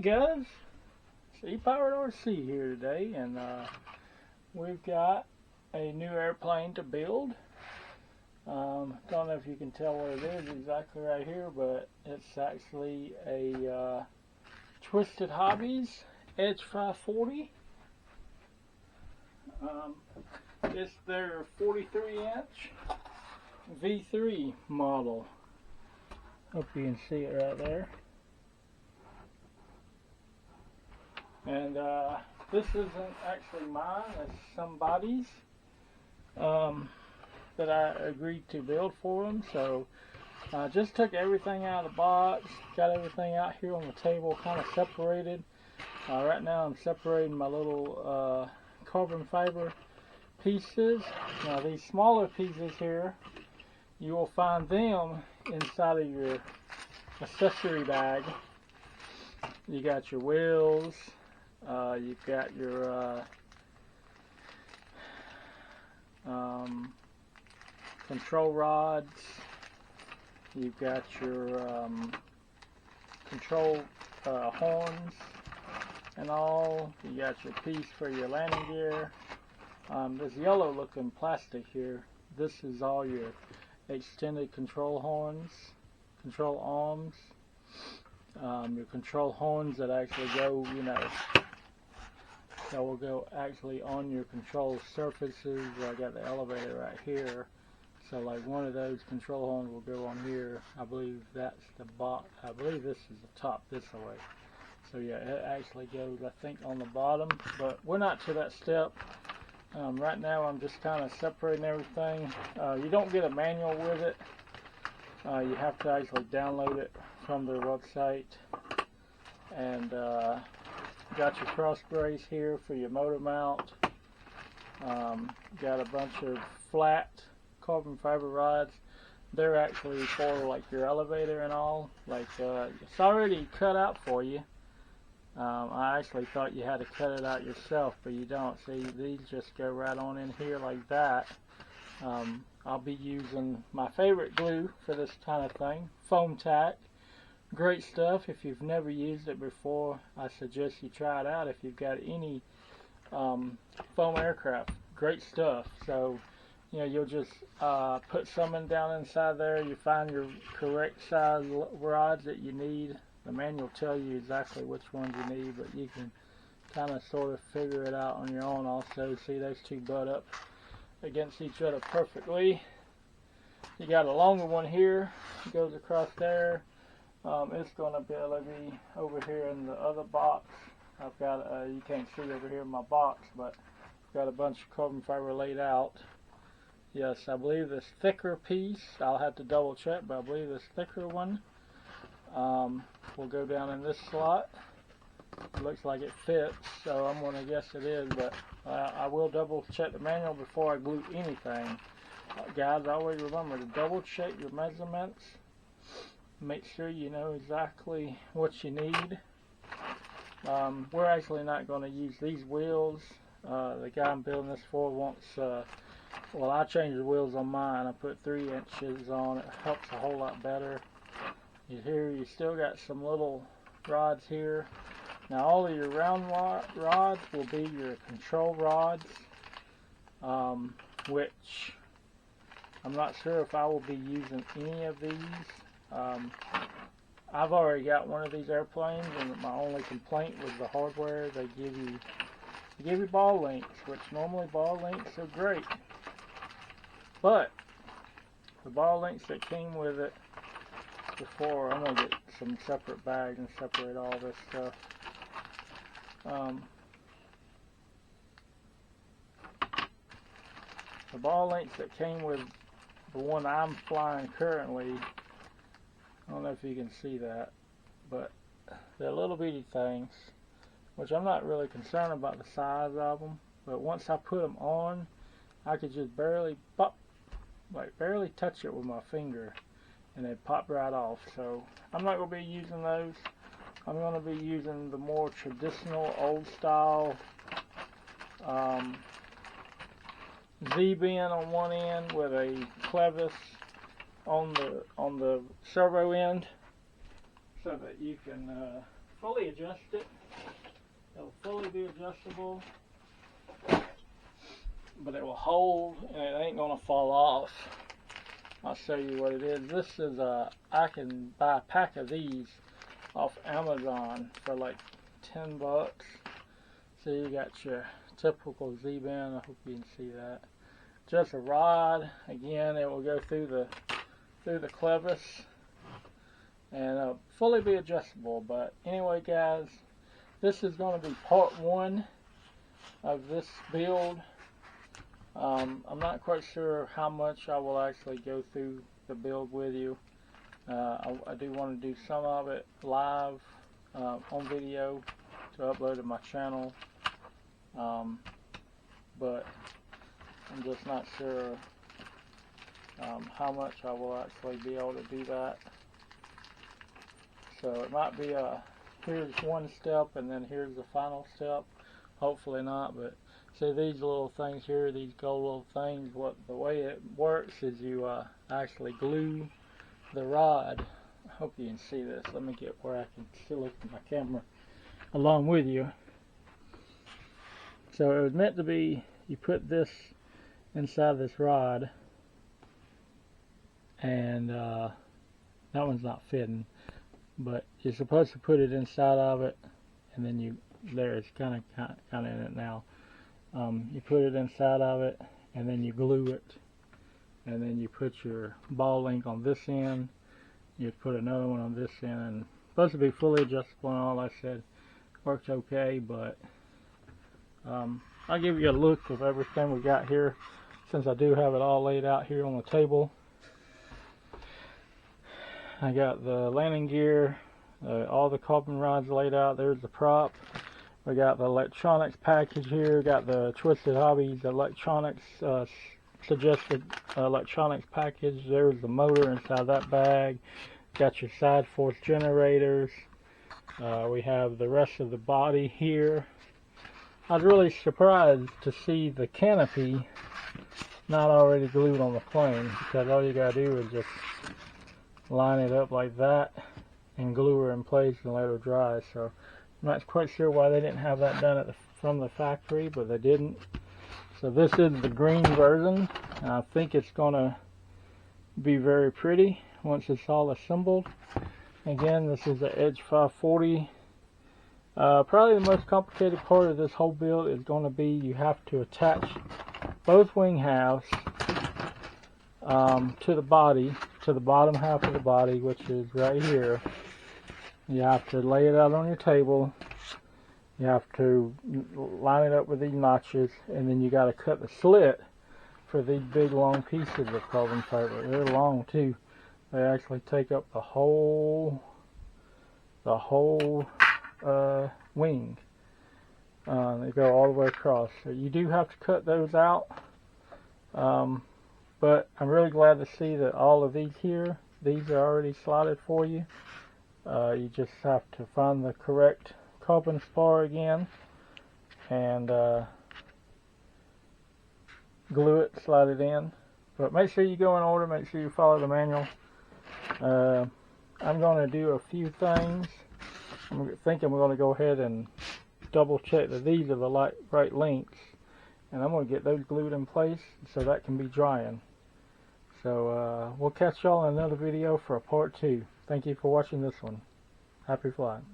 guys, it's E-Powered RC here today, and we've got a new airplane to build. Don't know if you can tell what it is exactly right here, but it's actually a Twisted Hobbies Edge 540. It's their 43-inch V3 model. Hope you can see it right there. And this isn't actually mine, it's somebody's that I agreed to build for them. So I just took everything out of the box, got everything out here on the table, kind of separated. Right now I'm separating my little carbon fiber pieces. Now these smaller pieces here, you will find them inside of your accessory bag. You got your wheels, you've got your control rods, you've got your control horns and all. You got your piece for your landing gear. This yellow looking plastic here, this is all your extended control horns, control arms, your control horns that actually go, you know, that will go actually on your control surfaces. I got the elevator right here, so like one of those control horns will go on here. I believe that's the bottom. I believe this is the top this way. So yeah, it actually goes, I think, on the bottom, but we're not to that step. Right now I'm just kind of separating everything. You don't get a manual with it. You have to actually download it from their website. And got your cross brace here for your motor mount. Got a bunch of flat carbon fiber rods. They're actually for like your elevator and all. Like it's already cut out for you. I actually thought you had to cut it out yourself, but you don't. See, these just go right on in here like that. I'll be using my favorite glue for this kind of thing, foam tack. Great stuff. If you've never used it before, I suggest you try it out if you've got any foam aircraft. Great stuff. So, you know, you'll just put some down inside there. You find your correct size rods that you need. The manual will tell you exactly which ones you need, but you can kind of sort of figure it out on your own also. See, those two butt up against each other perfectly. You got a longer one here. It goes across there. It's going to be over here in the other box. I've got, you can't see over here in my box, but I've got a bunch of carbon fiber laid out. Yes, I believe this thicker piece, I'll have to double check, but I believe this thicker one will go down in this slot. It looks like it fits, so I'm going to guess it is, but I will double check the manual before I glue anything. Guys, always remember to double check your measurements. Make sure you know exactly what you need. We're actually not going to use these wheels. The guy I'm building this for wants, well, I changed the wheels on mine. I put 3 inches on. It helps a whole lot better. You still got some little rods here. Now all of your round rods will be your control rods, which I'm not sure if I will be using any of these. I've already got one of these airplanes, and my only complaint was the hardware. They give you ball links, which normally ball links are great, but the ball links that came with it before, I'm gonna get some separate bags and separate all this stuff. The ball links that came with the one I'm flying currently, I don't know if you can see that, but they're little bitty things, which I'm not really concerned about the size of them, but once I put them on, I could just barely pop, like barely touch it with my finger, and they pop right off. So I'm not going to be using those. I'm going to be using the more traditional old style Z-bend on one end with a clevis on the servo end, so that you can fully adjust it. It'll fully be adjustable, but it will hold and it ain't gonna fall off. I'll show you what it is. This is I can buy a pack of these off Amazon for like 10 bucks. So you got your typical Z-bend. I hope you can see that. Just a rod. Again, it will go through the clevis and fully be adjustable. But anyway, guys, this is going to be part 1 of this build. I'm not quite sure how much I will actually go through the build with you. I do want to do some of it live on video to upload to my channel, but I'm just not sure how much I will actually be able to do that. So it might be here's one step and then here's the final step. Hopefully not, but see these little things here, these gold little things, the way it works is you actually glue the rod. I hope you can see this. Let me get where I can still look at my camera along with you. So it was meant to be, you put this inside this rod, and that one's not fitting, but you're supposed to put it inside of it, and then there it's kind of in it now. You put it inside of it, and then you glue it, and then you put your ball link on this end. You put another one on this end, and supposed to be fully adjustable and all. I said works okay, but I'll give you a look of everything we got here, since I do have it all laid out here on the table. I got the landing gear, all the carbon rods laid out. There's the prop. We got the electronics package here. Got the Twisted Hobbies electronics suggested electronics package. There's the motor inside that bag. Got your side force generators. We have the rest of the body here. I was really surprised to see the canopy not already glued on the plane, because all you gotta do is just line it up like that and glue her in place and let her dry. So I'm not quite sure why they didn't have that done from the factory, but they didn't. So this is the green version. I think it's gonna be very pretty once it's all assembled. Again, this is the Edge 540. Probably the most complicated part of this whole build is going to be you have to attach both wing halves to the body, to the bottom half of the body, which is right here. You have to lay it out on your table. You have to line it up with these notches, and then you got to cut the slit for these big long pieces of carbon fiber. They're long too. They actually take up the whole wing. They go all the way across. So you do have to cut those out. But I'm really glad to see that all of these here, these are already slotted for you. You just have to find the correct carbon spar again and glue it, slide it in. But make sure you go in order, make sure you follow the manual. I'm going to do a few things. I'm thinking we're going to go ahead and double check that these are the right lengths, and I'm going to get those glued in place so that can be drying. So we'll catch y'all in another video for a part 2. Thank you for watching this one. Happy flying.